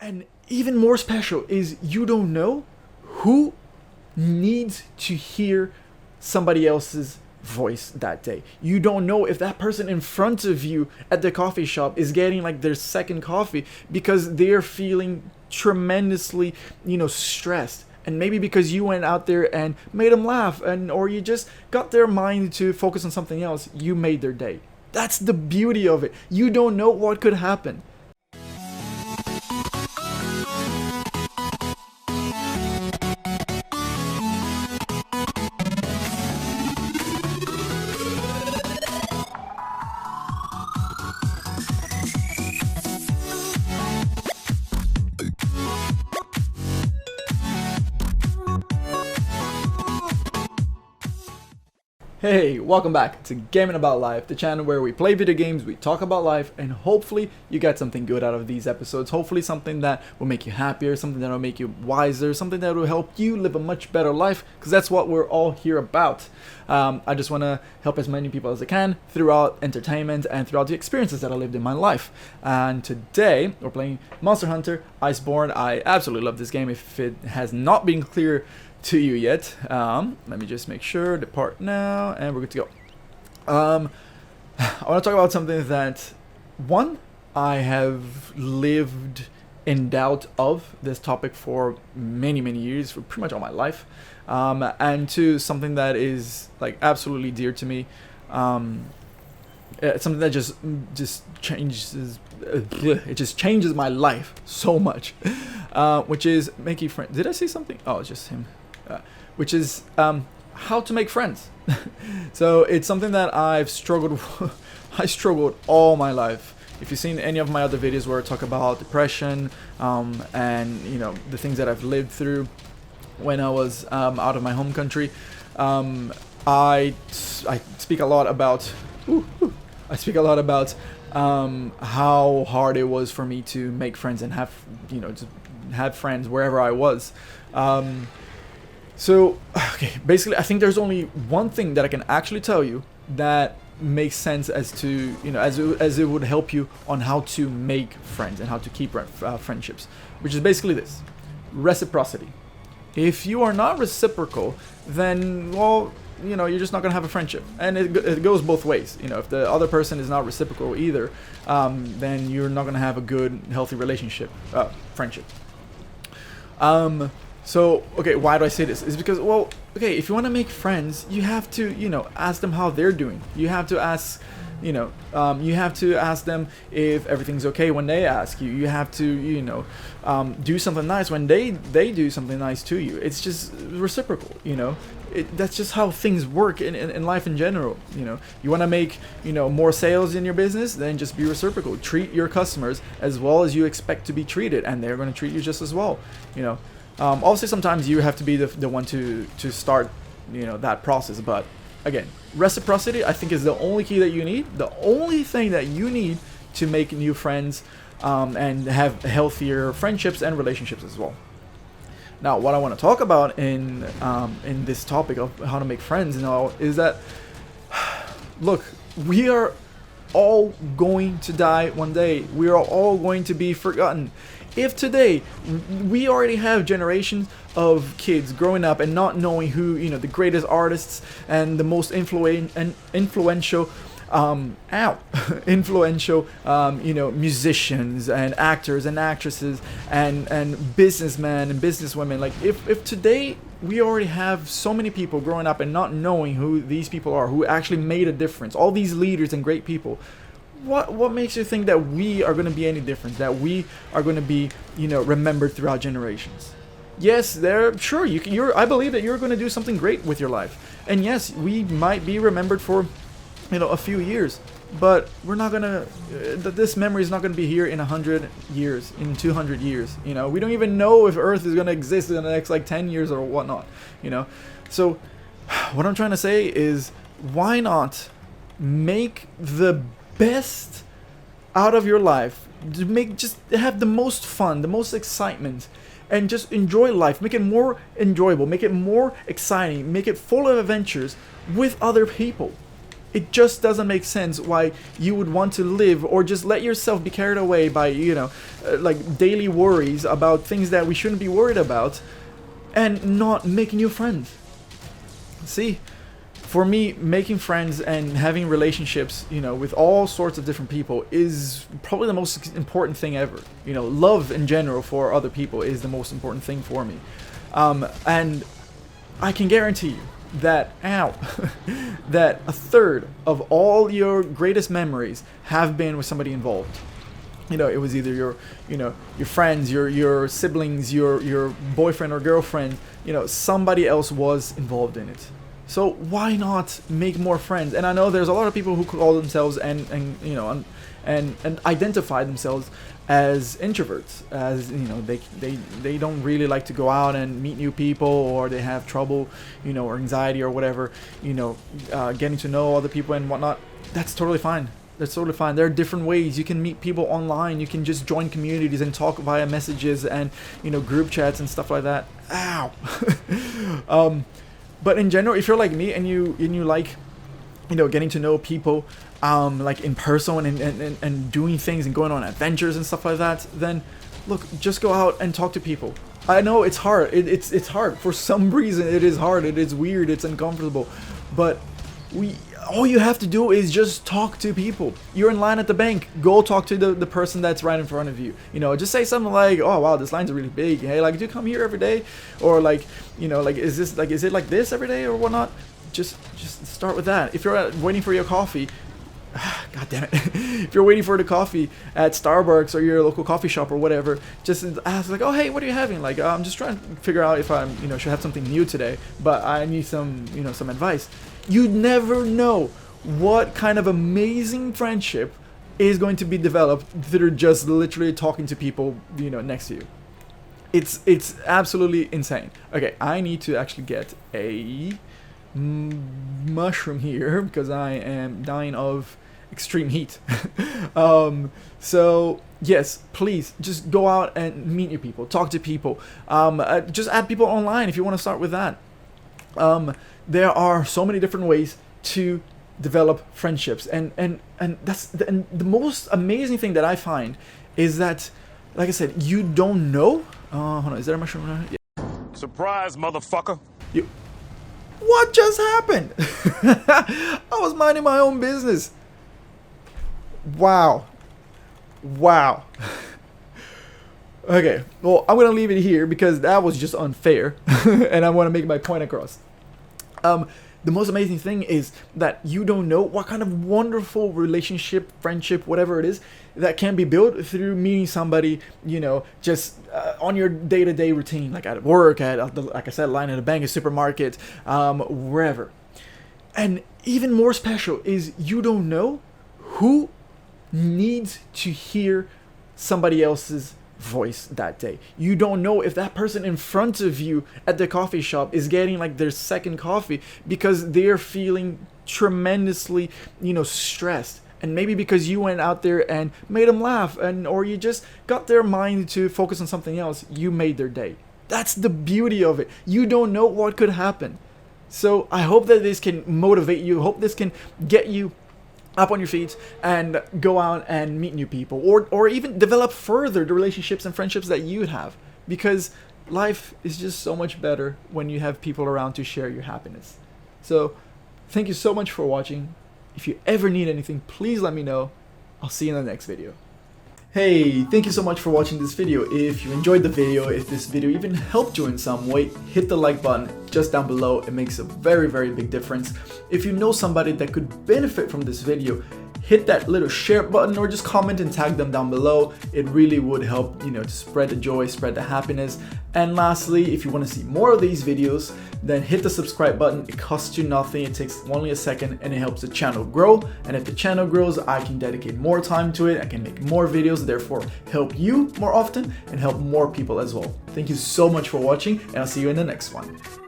And even more special is you don't know who needs to hear somebody else's voice that day. You don't know if that person in front of you at the coffee shop is getting like their second coffee because they're feeling tremendously, stressed. And maybe because you went out there and made them laugh, and or you just got their mind to focus on something else, you made their day. That's the beauty of it. You don't know what could happen. Hey, welcome back to Gaming About Life, the channel where we play video games, we talk about life, and hopefully you get something good out of these episodes. Hopefully something that will make you happier, something that will make you wiser, something that will help you live a much better life, because that's what we're all here about. I just want to help as many people as I can throughout entertainment and throughout the experiences that I lived in my life. And today, we're playing Monster Hunter Iceborne. I absolutely love this game. If it has not been clear to you yet, let me just make sure, depart now, and we're good to go. I want to talk about something that, one, I have lived in doubt of this topic for many years, for pretty much all my life, and two, something that is like absolutely dear to me, something that just changes, it just changes my life so much, which is making friends. Did I say something? Oh, it's just him. Which is how to make friends. So it's something that I've struggled I struggled all my life. If you've seen any of my other videos where I talk about depression, and the things that I've lived through when I was out of my home country, I speak a lot about how hard it was for me to make friends and have just have friends wherever I was. So, okay, basically, I think there's only one thing that I can actually tell you that makes sense as to, as it would help you on how to make friends and how to keep friendships, which is basically this: reciprocity. If you are not reciprocal, then, well, you're just not going to have a friendship. And it goes both ways. If the other person is not reciprocal either, then you're not going to have a good, healthy relationship, friendship. So, okay, why do I say this? It's because, well, okay, if you want to make friends, you have to, ask them how they're doing. You have to ask, you have to ask them if everything's okay when they ask you. You have to, do something nice when they do something nice to you. It's just reciprocal, That's just how things work in life in general, You want to make, more sales in your business, then just be reciprocal. Treat your customers as well as you expect to be treated, and they're going to treat you just as well, Obviously, sometimes you have to be the one to start, that process. But again, reciprocity, I think, is the only key that you need. The only thing that you need to make new friends, and have healthier friendships and relationships as well. Now, what I want to talk about in this topic of how to make friends, is that, look, we are all going to die one day. We are all going to be forgotten. If today we already have generations of kids growing up and not knowing who the greatest artists and the most influential musicians and actors and actresses and businessmen and businesswomen, like if today we already have so many people growing up and not knowing who these people are, who actually made a difference, all these leaders and great people, what makes you think that we are going to be any different, that we are going to be remembered throughout generations? Yes, I believe that you're going to do something great with your life, and yes, we might be remembered for a few years, but we're not gonna this memory is not gonna be here in 100 years, in 200 years. We don't even know if Earth is gonna exist in the next 10 years or whatnot. So what I'm trying to say is, why not make the best out of your life, just have the most fun, the most excitement, and just enjoy life. Make it more enjoyable, make it more exciting, make it full of adventures with other people. It just doesn't make sense why you would want to live or just let yourself be carried away by, like daily worries about things that we shouldn't be worried about and not making new friends. See, for me, making friends and having relationships, with all sorts of different people is probably the most important thing ever. Love in general for other people is the most important thing for me. And I can guarantee you that, that a third of all your greatest memories have been with somebody involved. It was either your friends, your siblings, your boyfriend or girlfriend, somebody else was involved in it. So why not make more friends? And I know there's a lot of people who call themselves and identify themselves as introverts, as they don't really like to go out and meet new people, or they have trouble, or anxiety or whatever, getting to know other people and whatnot. That's totally fine. That's totally fine. There are different ways. You can meet people online. You can just join communities and talk via messages and group chats and stuff like that. Ow. But in general, if you're like me and you like, getting to know people, like in person and doing things and going on adventures and stuff like that, then look, just go out and talk to people. I know it's hard. It's hard. For some reason, it is hard. It is weird. It's uncomfortable. But all you have to do is just talk to people. You're in line at the bank. Go talk to the person that's right in front of you. Just say something like, "Oh wow, this line's really big. Hey, like, do you come here every day?" Or like, like, is it like this every day or whatnot? Just start with that. If you're waiting for your coffee, God damn it. If you're waiting for the coffee at Starbucks or your local coffee shop or whatever, just ask like, "Oh hey, what are you having?" Like, I'm just trying to figure out if I'm should have something new today, but I need some some advice. You never know what kind of amazing friendship is going to be developed through just literally talking to people next to you. It's absolutely insane. Okay, I need to actually get a mushroom here because I am dying of extreme heat. So yes, please just go out and meet new people, talk to people, just add people online if you want to start with that. There are so many different ways to develop friendships, and that's the most amazing thing that I find is that, like I said, you don't know. Hold on, is there a mushroom around here? Yeah. Surprise, motherfucker! What just happened? I was minding my own business. Wow. Okay, well, I'm gonna leave it here because that was just unfair, and I want to make my point across. The most amazing thing is that you don't know what kind of wonderful relationship, friendship, whatever it is, that can be built through meeting somebody, just on your day-to-day routine, like at work, like I said, line at a bank, a supermarket, wherever. And even more special is you don't know who needs to hear somebody else's voice that day. You don't know if that person in front of you at the coffee shop is getting like their second coffee because they're feeling tremendously, stressed. And maybe because you went out there and made them laugh, or you just got their mind to focus on something else, you made their day. That's the beauty of it. You don't know what could happen. So I hope that this can motivate you. Hope this can get you up on your feet and go out and meet new people, or even develop further the relationships and friendships that you have, because life is just so much better when you have people around to share your happiness. So thank you so much for watching. If you ever need anything, please let me know. I'll see you in the next video. Hey, thank you so much for watching this video. If you enjoyed the video, if this video even helped you in some way, hit the like button just down below. It makes a very, very big difference. If you know somebody that could benefit from this video, hit that little share button or just comment and tag them down below. It really would help, to spread the joy, spread the happiness. And lastly, if you want to see more of these videos, then hit the subscribe button. It costs you nothing. It takes only a second and it helps the channel grow. And if the channel grows, I can dedicate more time to it. I can make more videos, therefore help you more often and help more people as well. Thank you so much for watching, and I'll see you in the next one.